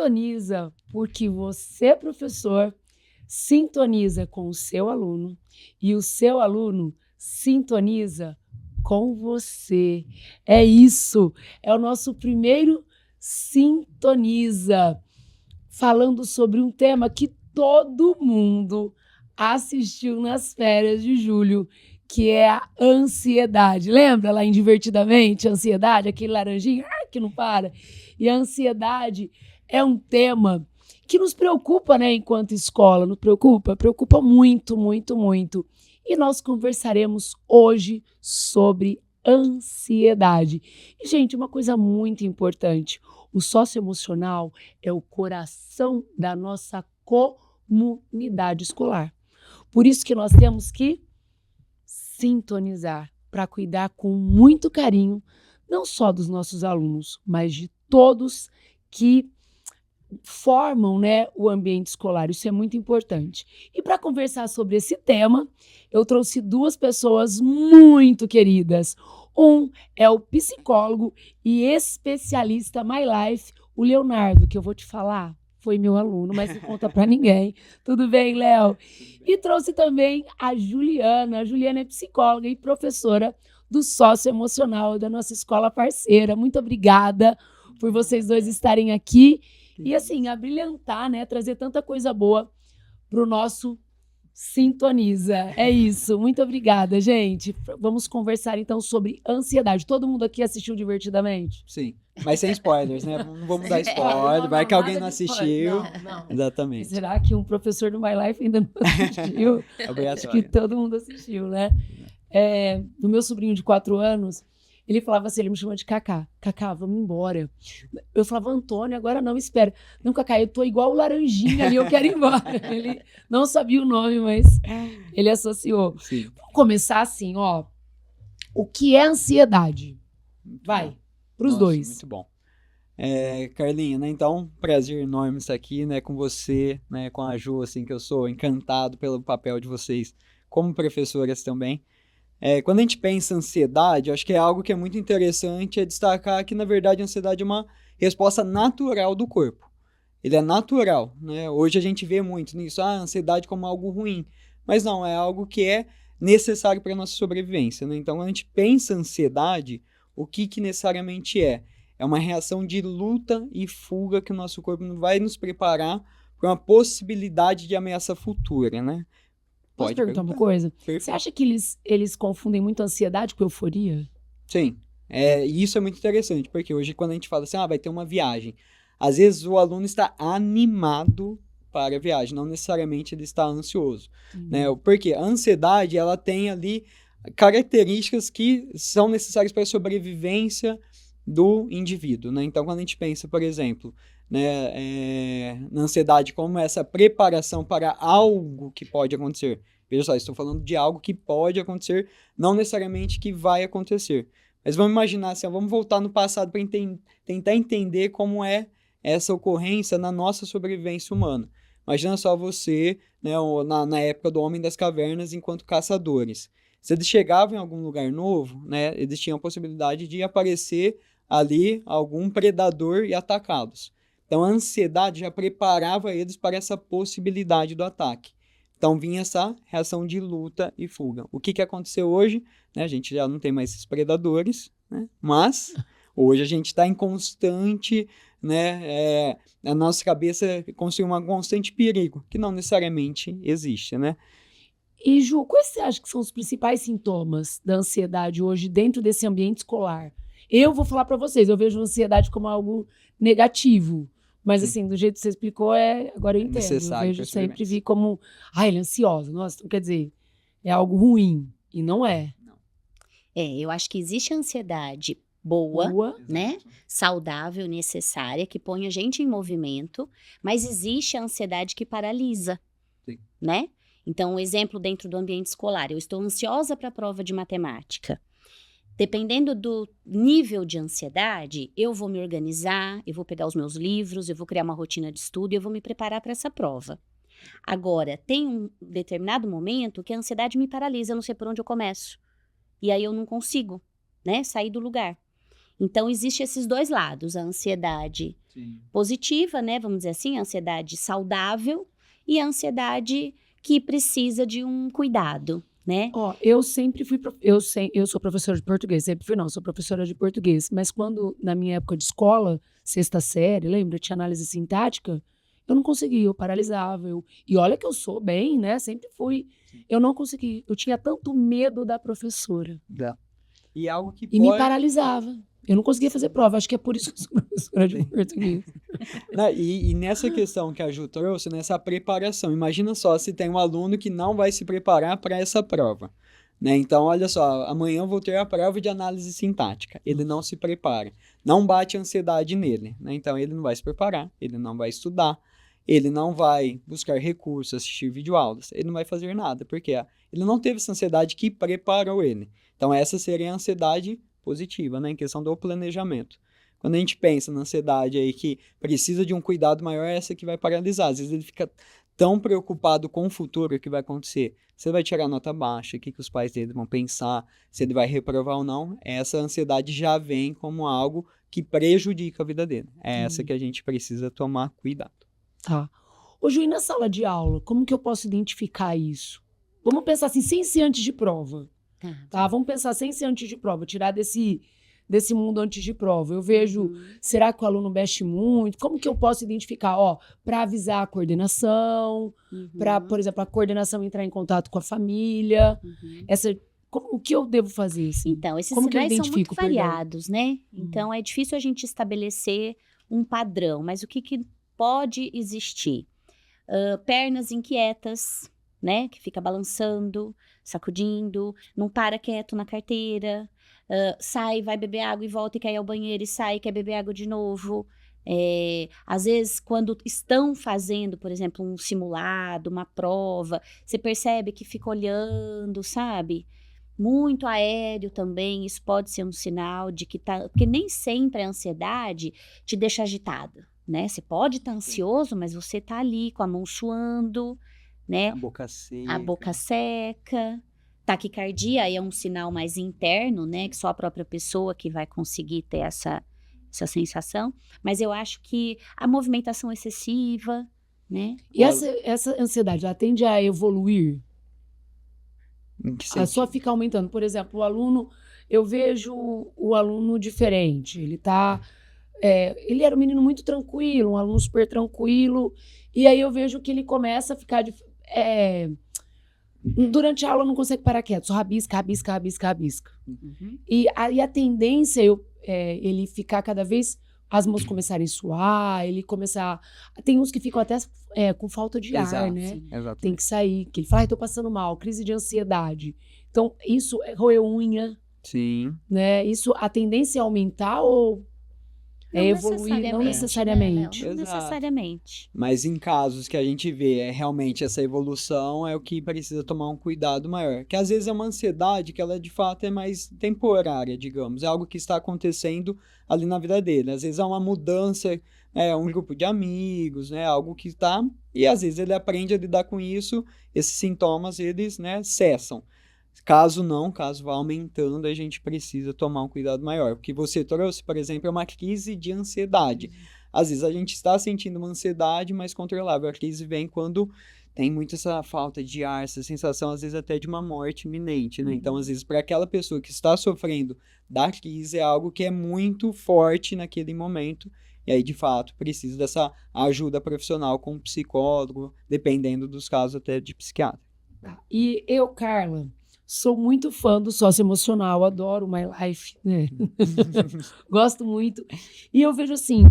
sintoniza porque você, professor, sintoniza com o seu aluno e o seu aluno sintoniza com você. É isso, é o nosso primeiro Sintoniza, falando sobre um tema que todo mundo assistiu nas férias de julho, que é a ansiedade. Lembra lá em Divertidamente? Ansiedade, aquele laranjinho que não para. E a ansiedade é um tema que nos preocupa, né, enquanto escola. Não preocupa? Preocupa muito, muito, muito. E nós conversaremos hoje sobre ansiedade. E, gente, uma coisa muito importante. O socioemocional é o coração da nossa comunidade escolar. Por isso que nós temos que sintonizar para cuidar com muito carinho, não só dos nossos alunos, mas de todos que formam, né, o ambiente escolar. Isso é muito importante. E para conversar sobre esse tema, eu trouxe duas pessoas muito queridas. Um é o psicólogo e especialista My Life, o Leonardo, que eu vou te falar, foi meu aluno, mas não conta para ninguém. Tudo bem, Léo? E trouxe também a Juliana. A Juliana é psicóloga e professora do socioemocional da nossa escola parceira. Muito obrigada por vocês dois estarem aqui. E assim, abrilhantar, né? Trazer tanta coisa boa para o nosso Sintoniza. É isso. Muito obrigada, gente. Vamos conversar então sobre ansiedade. Todo mundo aqui assistiu Divertidamente? Sim, mas sem spoilers, né? Não vamos dar spoiler. Vai que alguém não assistiu. Não. Exatamente. Será que um professor do My Life ainda não assistiu? Acho que todo mundo assistiu, né? Do meu sobrinho de 4 anos, ele falava assim, ele me chamava de Cacá. Cacá, vamos embora. Eu falava, Antônio, agora não, espera. Não, Cacá, eu tô igual o laranjinha ali, eu quero ir embora. Ele não sabia o nome, mas ele associou. Sim. Vamos começar assim, ó. O que é ansiedade? Vai, pros dois. Muito bom. Carlinha, né? Então, prazer enorme estar aqui, né, com você, né, com a Ju, assim, que eu sou encantado pelo papel de vocês como professoras também. Quando a gente pensa em ansiedade, eu acho que é algo que é muito interessante destacar que, na verdade, a ansiedade é uma resposta natural do corpo. Ele é natural, né? Hoje a gente vê muito nisso, a ansiedade como algo ruim. Mas não, é algo que é necessário para a nossa sobrevivência, né? Então, quando a gente pensa em ansiedade, o que necessariamente é? É uma reação de luta e fuga que o nosso corpo vai nos preparar para uma possibilidade de ameaça futura, né? Posso perguntar uma coisa? Perfeito. Você acha que eles confundem muito ansiedade com euforia? Sim. Isso é muito interessante, porque hoje quando a gente fala assim, vai ter uma viagem, às vezes o aluno está animado para a viagem, não necessariamente ele está ansioso. Né? Porque a ansiedade, ela tem ali características que são necessárias para a sobrevivência do indivíduo. Né? Então, quando a gente pensa, por exemplo, né, na ansiedade como essa preparação para algo que pode acontecer. Veja só, estou falando de algo que pode acontecer, não necessariamente que vai acontecer. Mas vamos imaginar assim, vamos voltar no passado para tentar entender como é essa ocorrência na nossa sobrevivência humana. Imagina só você, né, na época do Homem das Cavernas, enquanto caçadores. Se eles chegavam em algum lugar novo, né, eles tinham a possibilidade de aparecer ali algum predador e atacá-los. Então, a ansiedade já preparava eles para essa possibilidade do ataque. Então, vinha essa reação de luta e fuga. O que aconteceu hoje? Né, a gente já não tem mais esses predadores, né, mas hoje a gente está em constante, né, a nossa cabeça construiu um constante perigo, que não necessariamente existe, né? E, Ju, quais você acha que são os principais sintomas da ansiedade hoje dentro desse ambiente escolar? Eu vou falar para vocês, eu vejo a ansiedade como algo negativo. Mas, assim, do jeito que você explicou, agora eu entendo. Necessário, eu vejo sempre vi como, ele é ansioso. Nossa, então quer dizer, é algo ruim. E não é. Eu acho que existe ansiedade boa, né? Saudável, necessária, que põe a gente em movimento. Mas existe a ansiedade que paralisa, né? Então, um exemplo dentro do ambiente escolar. Eu estou ansiosa para a prova de matemática. Dependendo do nível de ansiedade, eu vou me organizar, eu vou pegar os meus livros, eu vou criar uma rotina de estudo e eu vou me preparar para essa prova. Agora, tem um determinado momento que a ansiedade me paralisa, eu não sei por onde eu começo. E aí eu não consigo, né, sair do lugar. Então, existe esses dois lados, a ansiedade positiva, né, vamos dizer assim, a ansiedade saudável e a ansiedade que precisa de um cuidado, né? Ó, eu sempre fui, eu sou professora de português, sempre fui não, sou professora de português, mas quando, na minha época de escola, sexta série, lembra, tinha análise sintática, eu não conseguia, eu paralisava, e olha que eu sou bem, né, sempre fui, eu não consegui, eu tinha tanto medo da professora. E algo que me paralisava. Eu não conseguia fazer prova, acho que é por isso que eu sou professora de português. E nessa questão que a Ju trouxe, nessa preparação, imagina só se tem um aluno que não vai se preparar para essa prova, né? Então, olha só, amanhã eu vou ter a prova de análise sintática, ele não se prepara, não bate ansiedade nele, né? Então, ele não vai se preparar, ele não vai estudar, ele não vai buscar recursos, assistir videoaulas, ele não vai fazer nada, porque ele não teve essa ansiedade que preparou ele. Então, essa seria a ansiedade positiva, né, em questão do planejamento. Quando a gente pensa na ansiedade aí que precisa de um cuidado maior, é essa que vai paralisar. Às vezes ele fica tão preocupado com o futuro que vai acontecer. Se ele vai tirar nota baixa, o que os pais dele vão pensar, se ele vai reprovar ou não, essa ansiedade já vem como algo que prejudica a vida dele. É essa que a gente precisa tomar cuidado. Tá. Ô, Ju, e na sala de aula, como que eu posso identificar isso? Vamos pensar assim, sem ser antes de prova. Tá? Vamos pensar sem ser antes de prova, tirar desse mundo antes de prova. Eu vejo, será que o aluno mexe muito? Como que eu posso identificar? Para avisar a coordenação, para, por exemplo, a coordenação entrar em contato com a família. O que eu devo fazer? Assim? Então, esses sinais são muito variados, né? Então, é difícil a gente estabelecer um padrão, mas o que pode existir? Pernas inquietas, né? Que fica balançando, sacudindo, não para quieto na carteira, sai, vai beber água e volta e quer ir ao banheiro e sai, quer beber água de novo. Às vezes, quando estão fazendo, por exemplo, um simulado, uma prova, você percebe que fica olhando, sabe? Muito aéreo também, isso pode ser um sinal de que tá... Porque nem sempre a ansiedade te deixa agitada, né? Você pode estar ansioso, mas você tá ali com a mão suando, né? A boca seca. Taquicardia é um sinal mais interno, né? Que só a própria pessoa que vai conseguir ter essa sensação. Mas eu acho que a movimentação excessiva, né? E essa ansiedade, ela tende a evoluir? Só fica aumentando. Por exemplo, o aluno, eu vejo o aluno diferente. Ele ele era um menino muito tranquilo, um aluno super tranquilo. E aí eu vejo que ele começa a ficar... durante a aula não consegue parar quieto, só rabisca. E a tendência é ele ficar cada vez, as mãos começarem a suar, ele começar... Tem uns que ficam até com falta de ar, né? Tem que sair, que ele fala, tô passando mal, crise de ansiedade. Então, isso é roer unha. Sim. Né? Isso, a tendência é aumentar ou... evoluir, não necessariamente. Né, não necessariamente. Mas em casos que a gente vê realmente essa evolução, é o que precisa tomar um cuidado maior. Que às vezes é uma ansiedade que ela de fato é mais temporária, digamos. É algo que está acontecendo ali na vida dele. Às vezes é uma mudança, um grupo de amigos, né? Algo que está... E às vezes ele aprende a lidar com isso, esses sintomas, eles, né, cessam. Caso vá aumentando, a gente precisa tomar um cuidado maior. O que você trouxe, por exemplo, é uma crise de ansiedade. Às vezes a gente está sentindo uma ansiedade mais controlável. A crise vem quando tem muito essa falta de ar, essa sensação, às vezes até de uma morte iminente, né? Então, às vezes, para aquela pessoa que está sofrendo da crise, é algo que é muito forte naquele momento. E aí, de fato, precisa dessa ajuda profissional com um psicólogo, dependendo dos casos até de psiquiatra. E eu, Carla... Sou muito fã do socioemocional, adoro My Life, né? Gosto muito. E eu vejo assim,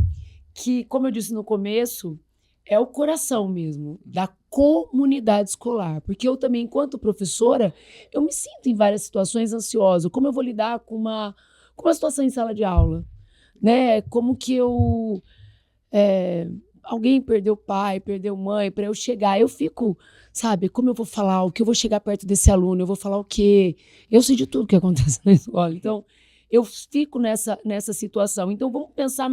que, como eu disse no começo, é o coração mesmo, da comunidade escolar. Porque eu também, enquanto professora, eu me sinto em várias situações ansiosa. Como eu vou lidar com uma situação em sala de aula? Né? Como que eu... alguém perdeu pai, perdeu mãe, para eu chegar, eu fico, sabe, como eu vou falar, o que eu vou chegar perto desse aluno, eu vou falar o quê? Eu sei de tudo que acontece na escola, então eu fico nessa situação. Então vamos pensar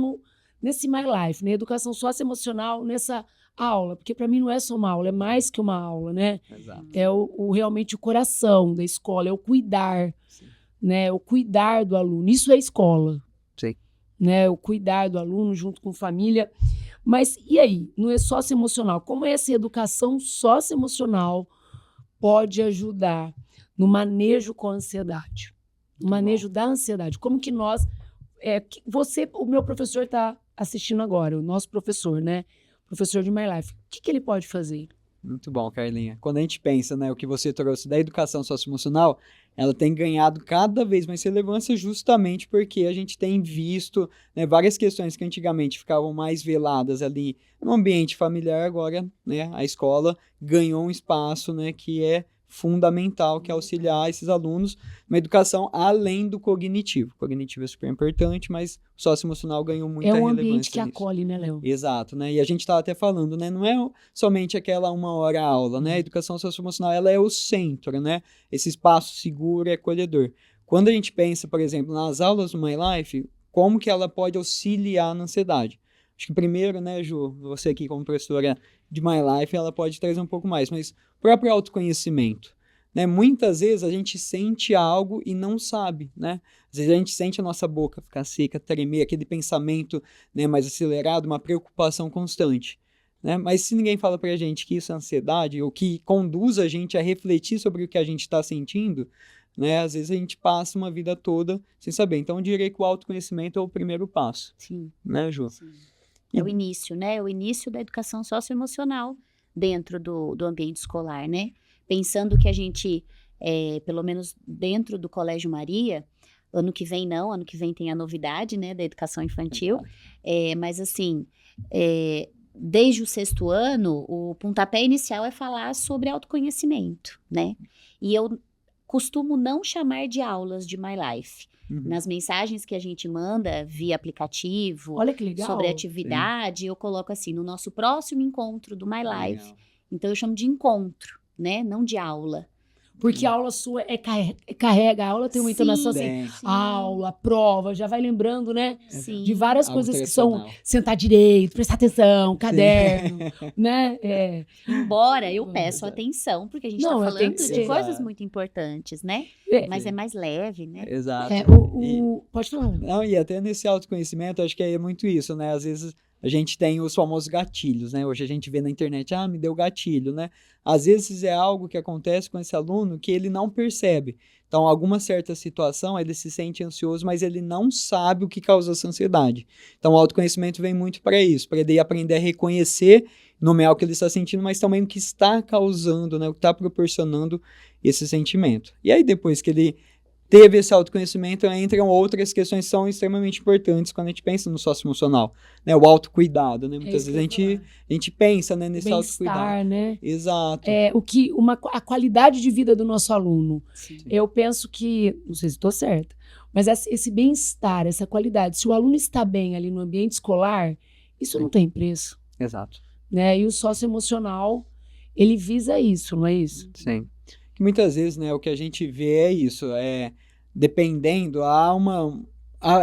nesse My Life, na educação socioemocional, nessa aula, porque para mim não é só uma aula, é mais que uma aula, né? Exato. É realmente o coração da escola, é o cuidar, né? O cuidar do aluno, isso é escola. Sim. né? O cuidar do aluno junto com família. Mas e aí, no socioemocional, como essa educação socioemocional pode ajudar no manejo com a ansiedade? No manejo da ansiedade. Como que nós... o meu professor está assistindo agora, o nosso professor, né? Professor de My Life. O que ele pode fazer? Muito bom, Carlinha. Quando a gente pensa, né, o que você trouxe da educação socioemocional, ela tem ganhado cada vez mais relevância justamente porque a gente tem visto, né, várias questões que antigamente ficavam mais veladas ali no ambiente familiar, agora, né, a escola ganhou um espaço, né, que é fundamental, que é auxiliar esses alunos na educação além do cognitivo. O cognitivo é super importante, mas o socioemocional ganhou muita relevância. É um ambiente que nisso. acolhe, né, Léo? Exato, né? E a gente estava até falando, né? Não é somente aquela 1 hora aula, né? A educação socioemocional, ela é o centro, né? Esse espaço seguro e acolhedor. Quando a gente pensa, por exemplo, nas aulas do My Life, como que ela pode auxiliar na ansiedade? Acho que primeiro, né, Ju, você aqui como professora de My Life, ela pode trazer um pouco mais, mas o próprio autoconhecimento, né? Muitas vezes a gente sente algo e não sabe, né? Às vezes a gente sente a nossa boca ficar seca, tremer, aquele pensamento, né, mais acelerado, uma preocupação constante, né? Mas se ninguém fala pra gente que isso é ansiedade, ou que conduz a gente a refletir sobre o que a gente está sentindo, né? Às vezes a gente passa uma vida toda sem saber. Então eu diria que o autoconhecimento é o primeiro passo. Sim. Né, Ju? Sim. É o início, né? É o início da educação socioemocional dentro do ambiente escolar, né? Pensando que a gente, pelo menos dentro do Colégio Maria, ano que vem tem a novidade, né, da educação infantil, mas assim, desde o 6º ano, o pontapé inicial é falar sobre autoconhecimento, né? E eu costumo não chamar de aulas de My Life. Nas mensagens que a gente manda via aplicativo, olha que legal, sobre atividade, eu coloco assim, no nosso próximo encontro do My Life. Então eu chamo de encontro, né? Não de aula. Porque a aula sua carrega, a aula tem uma entonação assim, aula, prova, já vai lembrando, né? Sim. De várias coisas que são sentar direito, prestar atenção, caderno, né? Embora eu peço atenção, porque a gente está falando de coisas muito importantes, né? Mas é mais leve, né? Exato. Pode falar. Não, e até nesse autoconhecimento, acho que é muito isso, né? Às vezes a gente tem os famosos gatilhos, né? Hoje a gente vê na internet, me deu gatilho, né? Às vezes é algo que acontece com esse aluno que ele não percebe. Então, alguma certa situação, ele se sente ansioso, mas ele não sabe o que causa essa ansiedade. Então, o autoconhecimento vem muito para isso, para ele aprender a reconhecer, nomear o que ele está sentindo, mas também o que está causando, né? O que está proporcionando esse sentimento. E aí, depois que ele teve esse autoconhecimento, entram outras questões que são extremamente importantes quando a gente pensa no socioemocional, né? O autocuidado, né? Muitas vezes a gente pensa, né, nesse autocuidado. Né? Exato. A qualidade de vida do nosso aluno. Sim. Eu penso que, não sei se estou certa, mas esse bem-estar, essa qualidade, se o aluno está bem ali no ambiente escolar, isso não tem preço. Exato. Né? E o socioemocional, ele visa isso, não é isso? Sim. Que muitas vezes, né, o que a gente vê é isso, dependendo, há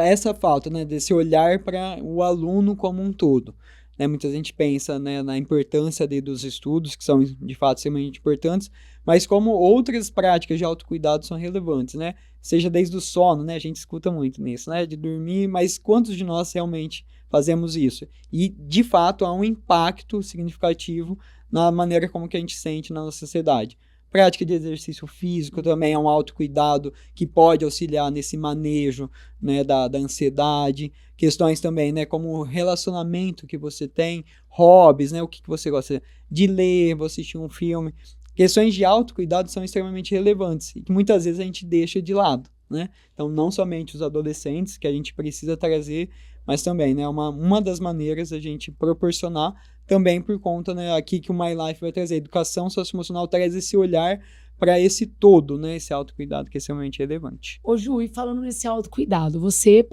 essa falta, né, desse olhar para o aluno como um todo. Né? Muita gente pensa, né, na importância dos estudos, que são de fato extremamente importantes, mas como outras práticas de autocuidado são relevantes, né? Seja desde o sono, né? A gente escuta muito nisso, né? De dormir, mas quantos de nós realmente fazemos isso? E, de fato, há um impacto significativo na maneira como que a gente sente na nossa sociedade. Prática de exercício físico também é um autocuidado que pode auxiliar nesse manejo, né, da ansiedade. Questões também, né, como o relacionamento que você tem, hobbies, né, o que você gosta de ler, você assistir um filme. Questões de autocuidado são extremamente relevantes e que muitas vezes a gente deixa de lado, né? Então, não somente os adolescentes que a gente precisa trazer, mas também, né, uma das maneiras a gente proporcionar também por conta, né, aqui que o My Life vai trazer. A educação socioemocional traz esse olhar para esse todo, né, esse autocuidado que é extremamente relevante. Ô Ju, e falando nesse autocuidado, você,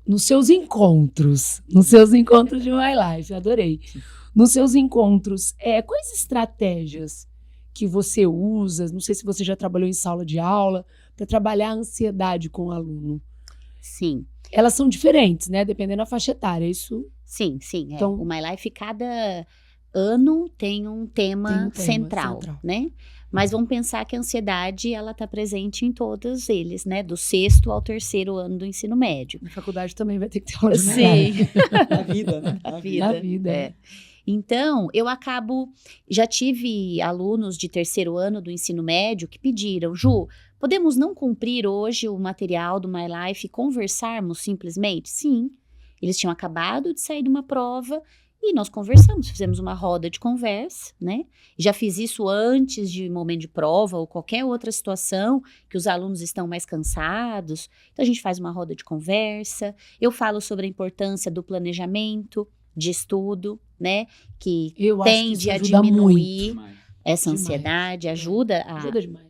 nos seus encontros de My Life, adorei, nos seus encontros, quais estratégias que você usa, não sei se você já trabalhou em sala de aula, para trabalhar a ansiedade com o aluno? Sim. Elas são diferentes, né, dependendo da faixa etária, isso... Sim. Então, o My Life, cada ano tem um tema central, né? mas vamos pensar que a ansiedade, ela está presente em todos eles, né? Do 6º ao 3º ano do ensino médio. Na faculdade também vai ter que ter aula de Sim. Na vida, né? Na vida. É. Então, já tive alunos de 3º ano do ensino médio que pediram, Ju, podemos não cumprir hoje o material do My Life e conversarmos simplesmente? Sim. Eles tinham acabado de sair de uma prova e nós conversamos, fizemos uma roda de conversa, né? Já fiz isso antes de momento de prova ou qualquer outra situação que os alunos estão mais cansados. Então, a gente faz uma roda de conversa. Eu falo sobre a importância do planejamento de estudo, né? Que tende a diminuir essa ansiedade, ajuda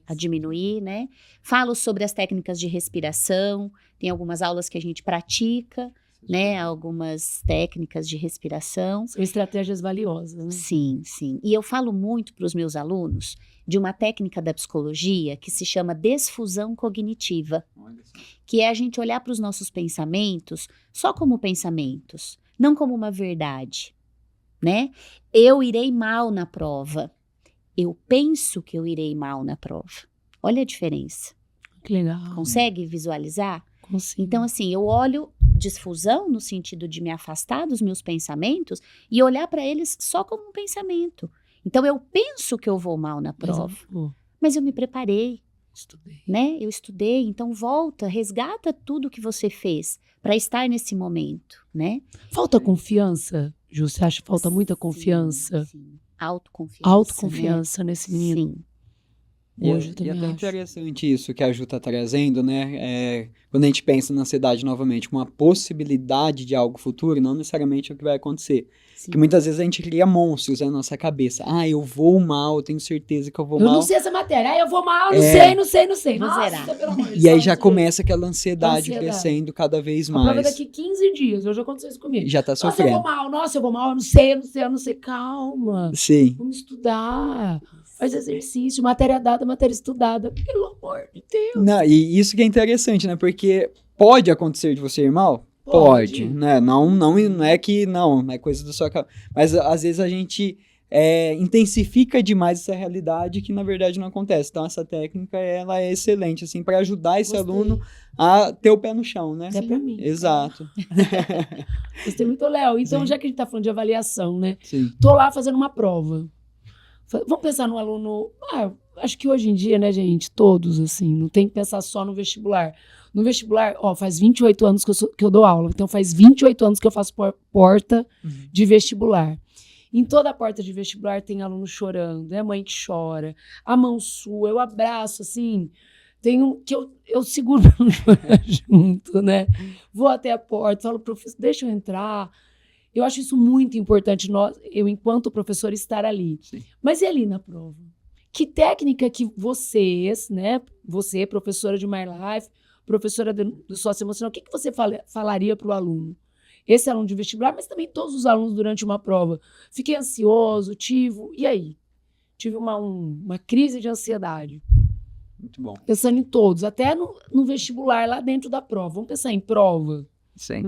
a diminuir, né? Falo sobre as técnicas de respiração, tem algumas aulas que a gente pratica, né? Algumas técnicas de respiração. São estratégias valiosas, né? Sim, sim. E eu falo muito para os meus alunos de uma técnica da psicologia que se chama desfusão cognitiva, que é a gente olhar para os nossos pensamentos só como pensamentos, não como uma verdade, né? Eu irei mal na prova. Eu penso que eu irei mal na prova. Olha a diferença. Que legal. Consegue visualizar? Consigo. Então, assim, eu olho desfusão no sentido de me afastar dos meus pensamentos e olhar para eles só como um pensamento. Então, eu penso que eu vou mal na prova, mas eu me preparei. Estudei. Né? Eu estudei, então volta, resgata tudo que você fez para estar nesse momento, né? Falta confiança, Ju? Você acha que falta muita confiança? Sim. Autoconfiança. Autoconfiança, né? Nesse menino. Sim. Hoje E é até interessante isso que a Ju está trazendo, né? Quando a gente pensa na ansiedade novamente, uma possibilidade de algo futuro, não necessariamente é o que vai acontecer. Sim. Que muitas vezes a gente cria monstros na nossa cabeça. Ah, eu vou mal, eu tenho certeza que eu vou mal. Eu não sei essa matéria. Eu vou mal, não sei. Vou zerar. Pelo amor de E aí Deus, já começa aquela ansiedade Ansiedade. crescendo cada vez A prova é mais. daqui 15 dias. Hoje aconteceu isso comigo. Já tá Nossa, eu sofrendo. vou mal, eu não sei. Calma. Sim. Vamos estudar. Faz exercício, matéria dada, matéria estudada. Pelo amor de Deus. Não, e isso que é interessante, né? Porque pode acontecer de você ir mal? Pode, né? Não é que não é coisa da sua cabeça. Mas às vezes a gente intensifica demais essa realidade que na verdade não acontece. Então essa técnica ela é excelente assim para ajudar esse aluno a ter o pé no chão, né? É pra mim. Exato. Gostei muito, Léo. Então, Sim. já que a gente tá falando de avaliação, né? Sim. Tô lá fazendo uma prova. Vamos pensar no aluno. Acho que hoje em dia, né, gente, todos, assim, não tem que pensar só no vestibular. No vestibular, faz 28 anos que eu dou aula, então faz 28 anos que eu faço porta de vestibular. Em toda a porta de vestibular tem aluno chorando, é mãe que chora, a mão sua, eu abraço, assim, tem um que eu seguro pra não chorar junto, né? Vou até a porta, falo, professor, deixa eu entrar. Eu acho isso muito importante, eu, enquanto professor, estar ali. Sim. Mas e ali na prova? Que técnica que vocês, né? Você, professora de My Life, professora do socioemocional, o que você falaria para o aluno? Esse aluno de vestibular, mas também todos os alunos durante uma prova. Fiquei ansioso, e aí? Tive uma crise de ansiedade. Muito bom. Pensando em todos, até no vestibular, lá dentro da prova. Vamos pensar em prova. Sim.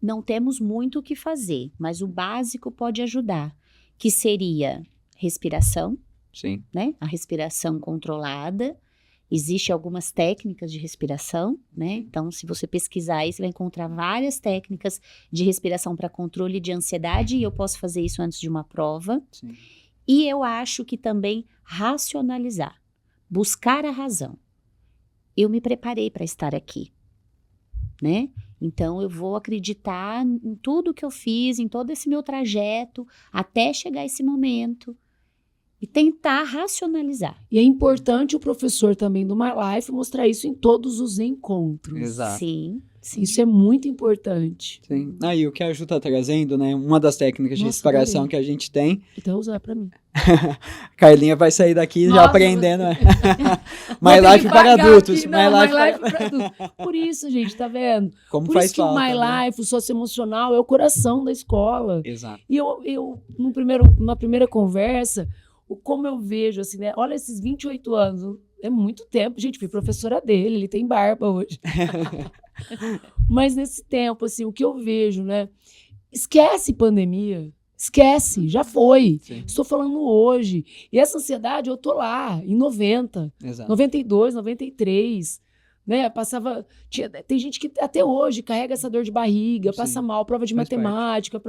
Não temos muito o que fazer, mas o básico pode ajudar, que seria respiração, Sim. né? A respiração controlada. Existem algumas técnicas de respiração, né? Então, se você pesquisar aí, você vai encontrar várias técnicas de respiração para controle de ansiedade, e eu posso fazer isso antes de uma prova. Sim. E eu acho que também racionalizar, buscar a razão. Eu me preparei para estar aqui, né? Então, eu vou acreditar em tudo que eu fiz, em todo esse meu trajeto, até chegar esse momento, e tentar racionalizar. E é importante o professor também do My Life mostrar isso em todos os encontros. Exato. Sim. Isso é muito importante. Sim. E o que a Ju tá trazendo, né? Uma das técnicas de respiração que a gente tem. Então, usar para mim. Carlinha vai sair daqui já aprendendo. My Vou Life para adultos. My Life para adultos. Por isso, gente, tá vendo? Como Por faz isso que falta, o My né? Life, o socioemocional, é o coração da escola. Exato. E eu numa primeira conversa, como eu vejo, assim, né? Olha esses 28 anos, é muito tempo. Gente, fui professora dele, ele tem barba hoje. Mas nesse tempo, assim, o que eu vejo, né? Esquece pandemia, Esquece, já foi. Sim. Estou falando hoje. E essa ansiedade, eu tô lá, em 90, Exato. 92, 93, né? Tem gente que até hoje carrega essa dor de barriga, passa Sim. mal, prova de Faz matemática,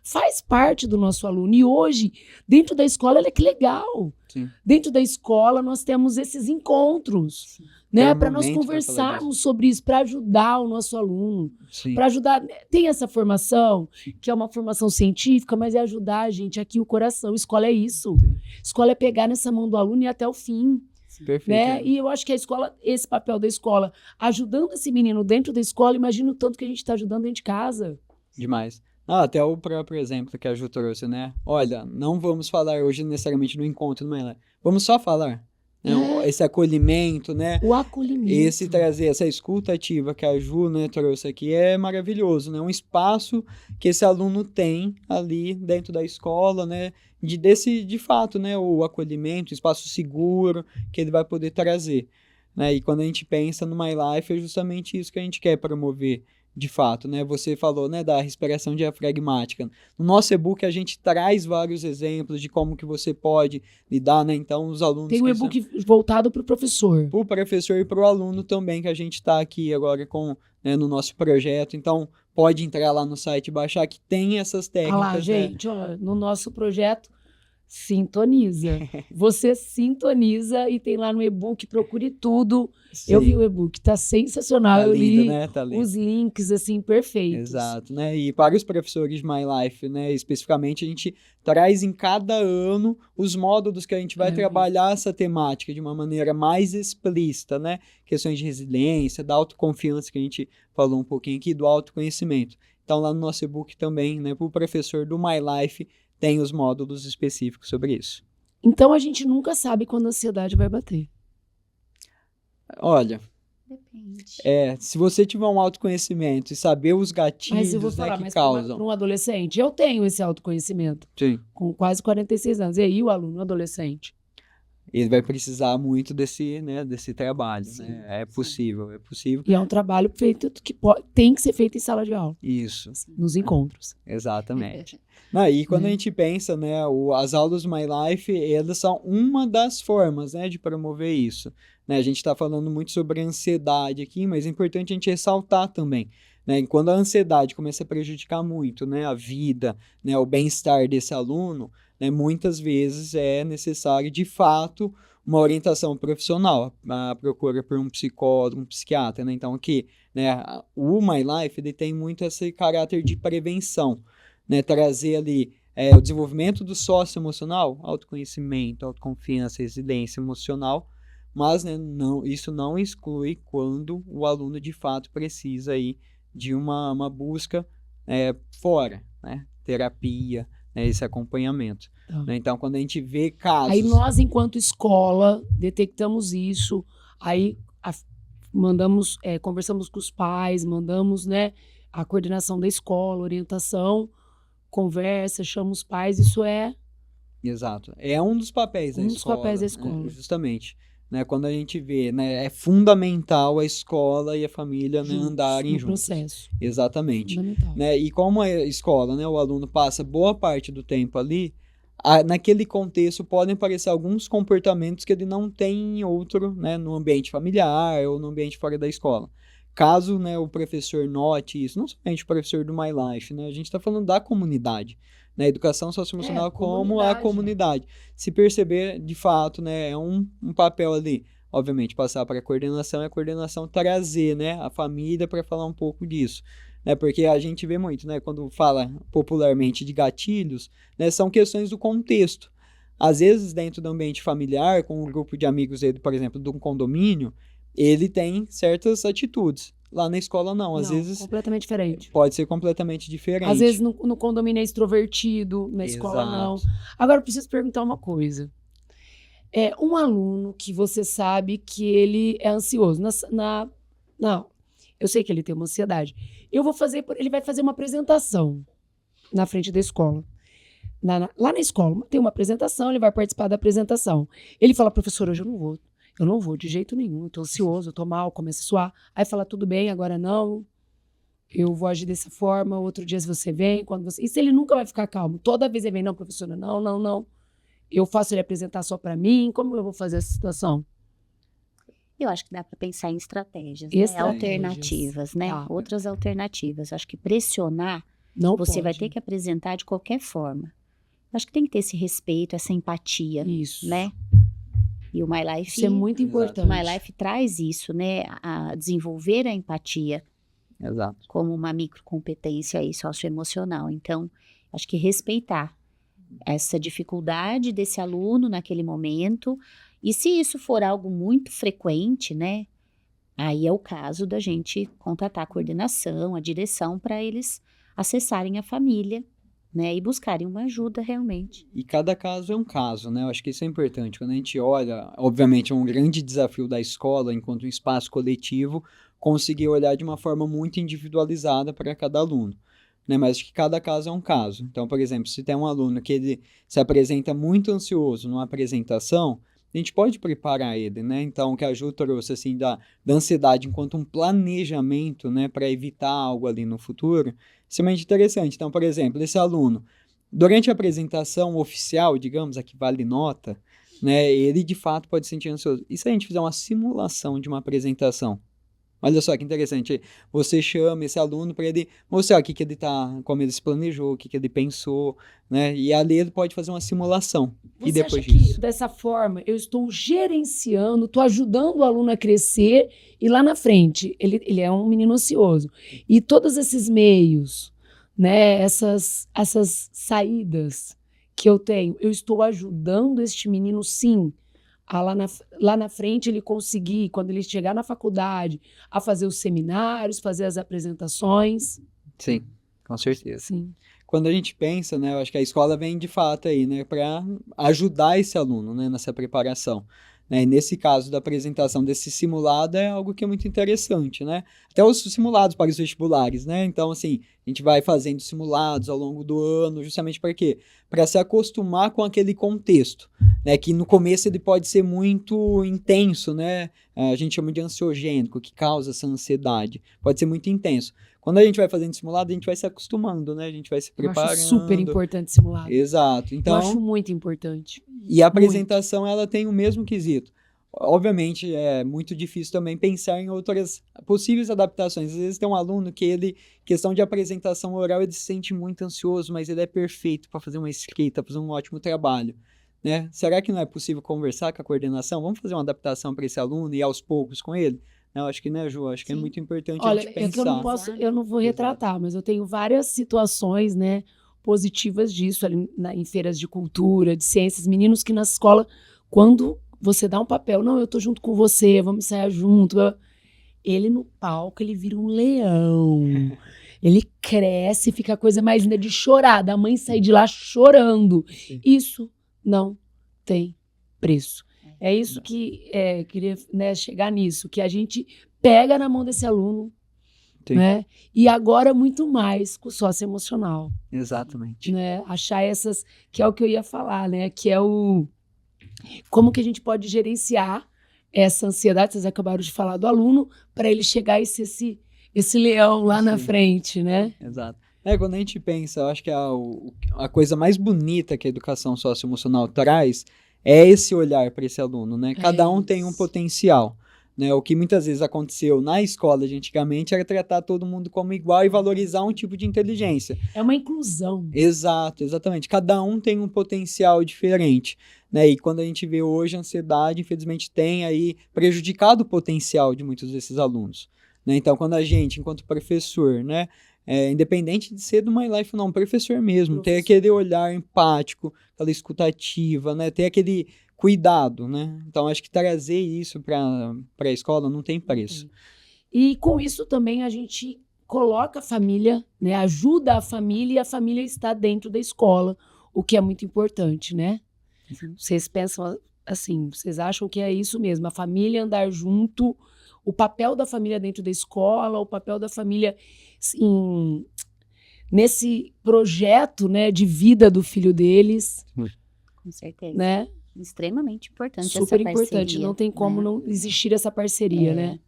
faz parte do nosso aluno. E hoje, dentro da escola, olha que legal. Sim. Dentro da escola, nós temos esses encontros, né? Para nós momento pra falar conversarmos sobre isso, para ajudar o nosso aluno. Sim. Para ajudar, tem essa formação, que é uma formação científica, mas é ajudar a gente aqui o coração. Escola é isso. Sim. Escola é pegar nessa mão do aluno e ir até o fim. Perfeito. Né? E eu acho que a escola, esse papel da escola, ajudando esse menino dentro da escola, imagina o tanto que a gente está ajudando dentro de casa. Demais. Até o próprio exemplo que a Ju trouxe, né? Olha, não vamos falar hoje necessariamente no encontro, não é? Vamos só falar. Né? Esse acolhimento, né? O acolhimento. Esse trazer essa escuta ativa que a Ju, né, trouxe aqui é maravilhoso, né? Um espaço que esse aluno tem ali dentro da escola, né? De fato, né? O acolhimento, o espaço seguro que ele vai poder trazer, né? E quando a gente pensa no My Life, é justamente isso que a gente quer promover. De fato, né? Você falou, né, da respiração diafragmática. No nosso e-book a gente traz vários exemplos de como que você pode lidar, né? Então os alunos tem um e-book voltado para o professor. Para o professor e para o aluno também, que a gente está aqui agora com, né, no nosso projeto. Então pode entrar lá no site e baixar que tem essas técnicas. Ah lá, gente, ó, no nosso projeto sintoniza. Você sintoniza e tem lá no e-book, procure tudo. Sim. Eu vi o e-book, tá sensacional. Tá eu lindo, li, né? Tá lindo. Os links, assim, perfeitos. Exato, né? E para os professores de My Life, né, especificamente, a gente traz em cada ano os módulos que a gente vai trabalhar essa temática de uma maneira mais explícita, né? Questões de resiliência, da autoconfiança que a gente falou um pouquinho aqui, do autoconhecimento. Então, lá no nosso e-book também, né, para o professor do My Life, tem os módulos específicos sobre isso. Então, a gente nunca sabe quando a ansiedade vai bater. Olha, depende. Se você tiver um autoconhecimento e saber os gatilhos, mas eu vou falar, né, que mas causam. Para um adolescente, eu tenho esse autoconhecimento. Sim. Com quase 46 anos. E aí, o aluno, o adolescente? Ele vai precisar muito desse trabalho, sim, né? É possível. E é um trabalho feito que tem que ser feito em sala de aula. Isso. Nos encontros. Exatamente. E quando a gente pensa, né, as aulas do My Life, elas são uma das formas, né, de promover isso. Né? A gente está falando muito sobre ansiedade aqui, mas é importante a gente ressaltar também. Né? Quando a ansiedade começa a prejudicar muito, né, a vida, né, o bem-estar desse aluno, né, muitas vezes é necessário, de fato, uma orientação profissional, a procura por um psicólogo, um psiquiatra. Né? Então, aqui, né, o My Life ele tem muito esse caráter de prevenção, né? Trazer ali o desenvolvimento do socioemocional, autoconhecimento, autoconfiança, resiliência emocional, mas, né, isso não exclui quando o aluno, de fato, precisa aí de uma busca fora, né? Terapia, esse acompanhamento. Né? Então, quando a gente vê casos... Aí nós, enquanto escola, detectamos isso, aí conversamos com os pais, mandamos, né, a coordenação da escola, orientação, conversa, chama os pais, isso é... Exato. É um dos papéis da escola. Um dos papéis da escola. Justamente. Né, quando a gente vê, né, é fundamental a escola e a família, né, andarem juntos. Processo. Exatamente. Né, e como a escola, né, o aluno passa boa parte do tempo ali, naquele contexto podem aparecer alguns comportamentos que ele não tem em outro, né, no ambiente familiar ou no ambiente fora da escola. Caso, né, o professor note isso, não somente o professor do My Life, né, a gente está falando da comunidade. Na educação socioemocional como a comunidade. Se perceber, de fato, né, é um papel ali, obviamente, passar para a coordenação, e a coordenação trazer, né, a família para falar um pouco disso. Né, porque a gente vê muito, né, quando fala popularmente de gatilhos, né, são questões do contexto. Às vezes, dentro do ambiente familiar, com um grupo de amigos dele, por exemplo, de um condomínio, ele tem certas atitudes. Lá na escola, não. Às vezes... completamente diferente. Pode ser completamente diferente. Às vezes, no condomínio é extrovertido, na escola, não. Agora, eu preciso perguntar uma coisa. Um aluno que você sabe que ele é ansioso. Não, eu sei que ele tem uma ansiedade. Ele vai fazer uma apresentação na frente da escola. Lá na escola, tem uma apresentação, ele vai participar da apresentação. Ele fala, professor, hoje eu não vou. Eu não vou de jeito nenhum, eu tô ansioso, eu tô mal, começa a suar. Aí fala, tudo bem, agora não. eu vou agir dessa forma, outro dia você vem, e se ele nunca vai ficar calmo? Toda vez ele vem, não, professora, não. Eu faço ele apresentar só para mim, como eu vou fazer essa situação? Eu acho que dá para pensar em estratégias, né? Alternativas, né? Tá. Outras alternativas. Acho que pressionar, Não você vai pode. ter que apresentar de qualquer forma. Acho que tem que ter esse respeito, essa empatia, Isso. né? E o My Life, Isso é muito importante. o My Life traz isso, né? A desenvolver a empatia Exato. como uma microcompetência aí socioemocional. Então, acho que respeitar essa dificuldade desse aluno naquele momento. E se isso for algo muito frequente, né? Aí é o caso da gente contatar a coordenação, a direção, para eles acessarem a família, né? E buscarem uma ajuda realmente. E cada caso é um caso, né? Eu acho que isso é importante. Quando a gente olha, obviamente é um grande desafio da escola, enquanto um espaço coletivo, conseguir olhar de uma forma muito individualizada para cada aluno, né? Mas acho que cada caso é um caso. Então, por exemplo, se tem um aluno que ele se apresenta muito ansioso numa apresentação, a gente pode preparar ele, né? Então, o que a Ju trouxe, assim, da ansiedade enquanto um planejamento, né? Para evitar algo ali no futuro, extremamente interessante. Então, por exemplo, esse aluno, durante a apresentação oficial, digamos, a que vale nota, né? Ele, de fato, pode se sentir ansioso. E se a gente fizer uma simulação de uma apresentação? Olha só que interessante, você chama esse aluno para ele mostrar o que ele tá, como ele se planejou, o que ele pensou, né? E ali ele pode fazer uma simulação. Você e depois acha disso? que dessa forma eu estou gerenciando, estou ajudando o aluno a crescer e lá na frente, ele é um menino ansioso. E todos esses meios, né, essas saídas que eu tenho, eu estou ajudando este menino sim a lá na frente ele conseguir, quando ele chegar na faculdade, a fazer os seminários, fazer as apresentações. Sim, com certeza. Sim. Quando a gente pensa, né, eu acho que a escola vem de fato aí, né, para ajudar esse aluno, né, nessa preparação. Né? E nesse caso da apresentação desse simulado é algo que é muito interessante, né? Até os simulados para os vestibulares, né? Então, assim, a gente vai fazendo simulados ao longo do ano, justamente para quê? Para se acostumar com aquele contexto, né? Que no começo ele pode ser muito intenso, né? A gente chama de ansiogênico, que causa essa ansiedade. Pode ser muito intenso. Quando a gente vai fazendo simulado, a gente vai se acostumando, né? A gente vai se preparando. Eu acho super importante simulado. Exato. Então, eu acho muito importante. E a apresentação, ela tem o mesmo quesito. Obviamente, é muito difícil também pensar em outras possíveis adaptações. Às vezes tem um aluno que ele, questão de apresentação oral, ele se sente muito ansioso, mas ele é perfeito para fazer uma escrita, fazer um ótimo trabalho. Né? Será que não é possível conversar com a coordenação? Vamos fazer uma adaptação para esse aluno e aos poucos com ele? Eu acho que, né, Ju? Acho que é muito importante a gente pensar. Olha, é que eu não vou retratar, mas eu tenho várias situações, né, positivas disso, ali em feiras de cultura, de ciências, meninos que na escola, quando você dá um papel, não, eu tô junto com você, vamos ensaiar junto, ele no palco, ele vira um leão, ele cresce, fica a coisa mais linda de chorar, da mãe sair de lá chorando. Sim. Isso não tem preço. É isso que queria, né, chegar nisso, que a gente pega na mão desse aluno, né? E agora muito mais com o socioemocional. Exatamente. Né? Achar essas, que é o que eu ia falar, né? Que é o como que a gente pode gerenciar essa ansiedade, vocês acabaram de falar do aluno, para ele chegar e ser esse leão lá na frente, né? Exato. Quando a gente pensa, eu acho que a coisa mais bonita que a educação socioemocional traz é esse olhar para esse aluno, né? Cada um tem um potencial, né? O que muitas vezes aconteceu na escola de antigamente era tratar todo mundo como igual e valorizar um tipo de inteligência. É uma inclusão. Exato, exatamente. Cada um tem um potencial diferente, né? E quando a gente vê hoje a ansiedade, infelizmente, tem aí prejudicado o potencial de muitos desses alunos, né? Então, quando a gente, enquanto professor, né? Independente de ser do My Life ou não, professor mesmo, ter aquele olhar empático, aquela escutativa, né? Ter aquele cuidado, né? Então, acho que trazer isso para a escola não tem preço. E com isso também a gente coloca a família, né? Ajuda a família e a família está dentro da escola, o que é muito importante, né? Vocês pensam assim, vocês acham que é isso mesmo, a família andar junto, o papel da família dentro da escola, o papel da família nesse projeto, né, de vida do filho deles. Com certeza. Né? Extremamente importante Super essa parceria. Super importante, não tem como não existir essa parceria, né?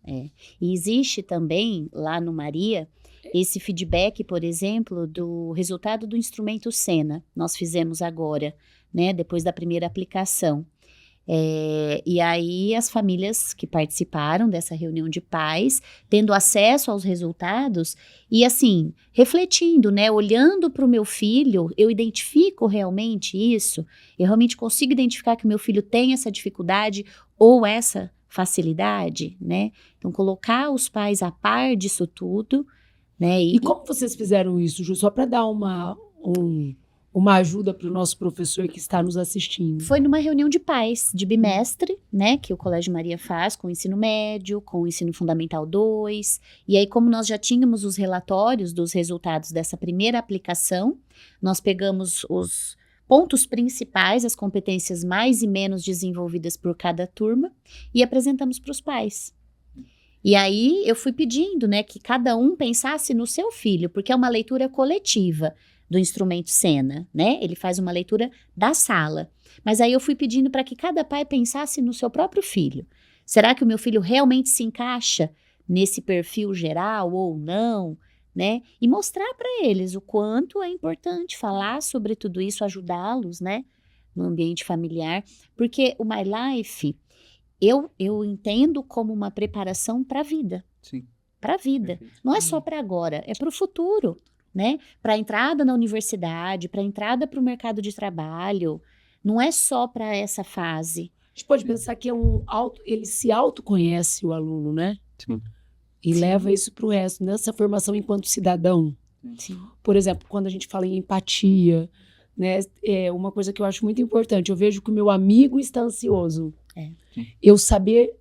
E existe também, lá no Maria, esse feedback, por exemplo, do resultado do instrumento Sena. Nós fizemos agora, né, depois da primeira aplicação. E aí as famílias que participaram dessa reunião de pais, tendo acesso aos resultados e assim, refletindo, né, olhando para o meu filho, eu identifico realmente isso? Eu realmente consigo identificar que o meu filho tem essa dificuldade ou essa facilidade, né? Então colocar os pais a par disso tudo, né? E como vocês fizeram isso, Ju? Só para dar uma ajuda para o nosso professor que está nos assistindo. Foi numa reunião de pais, de bimestre, né, que o Colégio Maria faz com o ensino médio, com o ensino fundamental 2. E aí, como nós já tínhamos os relatórios dos resultados dessa primeira aplicação, nós pegamos os pontos principais, as competências mais e menos desenvolvidas por cada turma e apresentamos para os pais. E aí, eu fui pedindo, né, que cada um pensasse no seu filho, porque é uma leitura coletiva do instrumento Sena, né? Ele faz uma leitura da sala. Mas aí eu fui pedindo para que cada pai pensasse no seu próprio filho. Será que o meu filho realmente se encaixa nesse perfil geral ou não, né? E mostrar para eles o quanto é importante falar sobre tudo isso, ajudá-los, né? No ambiente familiar. Porque o My Life, eu entendo como uma preparação para a vida. Sim. Para a vida. Não é só para agora, é para o futuro. Né? Para a entrada na universidade, para a entrada para o mercado de trabalho, não é só para essa fase. A gente pode pensar que ele se autoconhece, o aluno, né? Sim. E leva isso para o resto, nessa formação enquanto cidadão. Sim. Por exemplo, quando a gente fala em empatia, né? É uma coisa que eu acho muito importante. Eu vejo que o meu amigo está ansioso. Eu saber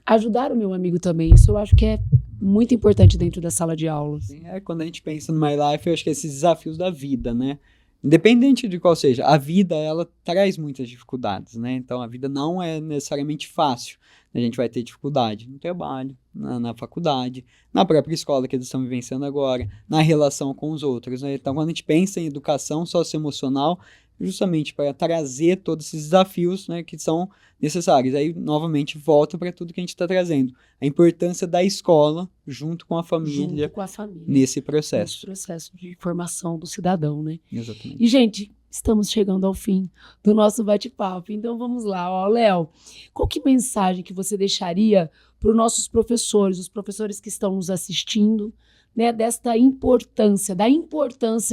ajudar o meu amigo também. Isso eu acho que é muito importante dentro da sala de aula. Quando a gente pensa no My Life, eu acho que esses desafios da vida, né? Independente de qual seja, a vida, ela traz muitas dificuldades, né? Então, a vida não é necessariamente fácil. A gente vai ter dificuldade no trabalho, na faculdade, na própria escola que eles estão vivenciando agora, na relação com os outros, né? Então, quando a gente pensa em educação socioemocional, justamente para trazer todos esses desafios, né, que são necessários. Aí, novamente, volta para tudo que a gente está trazendo. A importância da escola junto com a família, nesse processo. Nesse processo de formação do cidadão, né? Exatamente. E, gente, estamos chegando ao fim do nosso bate-papo. Então, vamos lá. Ó, Léo, qual que mensagem que você deixaria para os nossos professores, os professores que estão nos assistindo, né, da importância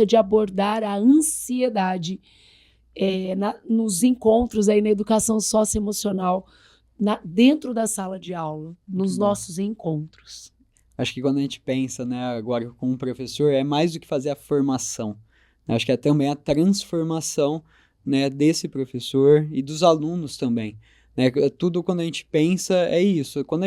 de abordar a ansiedade nos encontros aí na educação socioemocional, dentro da sala de aula, nos nossos encontros? Acho que quando a gente pensa, né, agora com um professor, é mais do que fazer a formação. Acho que é também a transformação, né, desse professor e dos alunos também. Né? Tudo quando a gente pensa é isso. Quando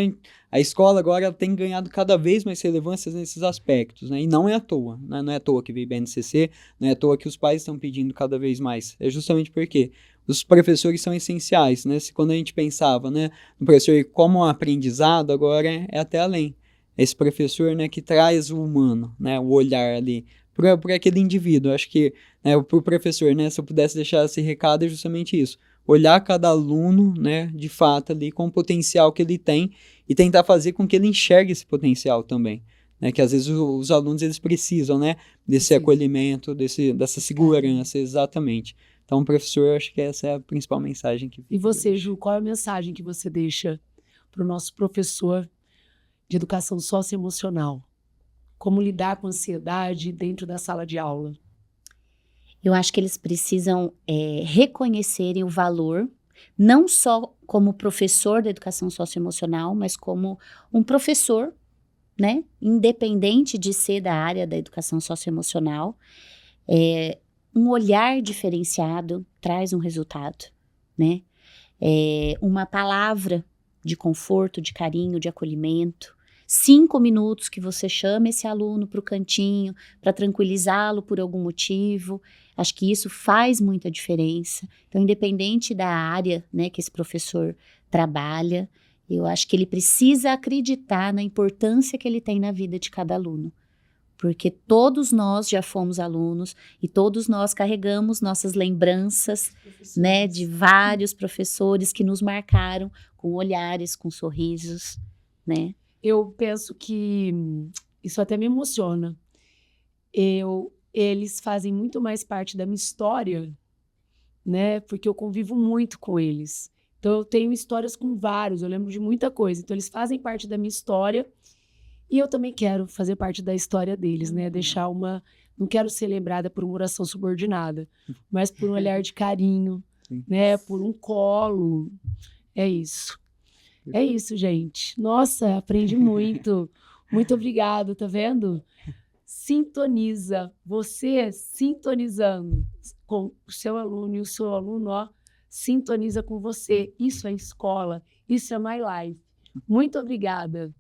a escola agora ela tem ganhado cada vez mais relevância nesses aspectos, né? E não é à toa. Né? Não é à toa que veio BNCC, não é à toa que os pais estão pedindo cada vez mais. É justamente porque os professores são essenciais. Né? Quando a gente pensava, né, no professor como um aprendizado, agora é até além. Esse professor, né, que traz o humano, né, o olhar ali para aquele indivíduo. Acho que, né, para o professor, né, se eu pudesse deixar esse recado, é justamente isso. Olhar cada aluno, né, de fato ali com o potencial que ele tem e tentar fazer com que ele enxergue esse potencial também, né, que às vezes os alunos eles precisam, né, desse acolhimento, dessa segurança, exatamente. Então, professor, acho que essa é a principal mensagem que... E você, Ju, qual é a mensagem que você deixa para o nosso professor de educação socioemocional? Como lidar com a ansiedade dentro da sala de aula? Eu acho que eles precisam reconhecerem o valor, não só como professor da educação socioemocional, mas como um professor, né, independente de ser da área da educação socioemocional. Um olhar diferenciado traz um resultado, né? Uma palavra de conforto, de carinho, de acolhimento. 5 minutos que você chama esse aluno para o cantinho, para tranquilizá-lo por algum motivo. Acho que isso faz muita diferença. Então, independente da área, né, que esse professor trabalha, eu acho que ele precisa acreditar na importância que ele tem na vida de cada aluno. Porque todos nós já fomos alunos e todos nós carregamos nossas lembranças, né, de vários professores que nos marcaram com olhares, com sorrisos, né? Eu penso que isso até me emociona. eles fazem muito mais parte da minha história, né? Porque eu convivo muito com eles. Então, eu tenho histórias com vários, eu lembro de muita coisa. Então, eles fazem parte da minha história e eu também quero fazer parte da história deles, né? Deixar uma... Não quero ser lembrada por uma oração subordinada, mas por um olhar de carinho, né? Por um colo. É isso. É isso, gente. Nossa, aprendi muito. Muito obrigado, tá vendo? Sintoniza. Você sintonizando com o seu aluno e o seu aluno, ó, sintoniza com você. Isso é escola. Isso é My Life. Muito obrigada.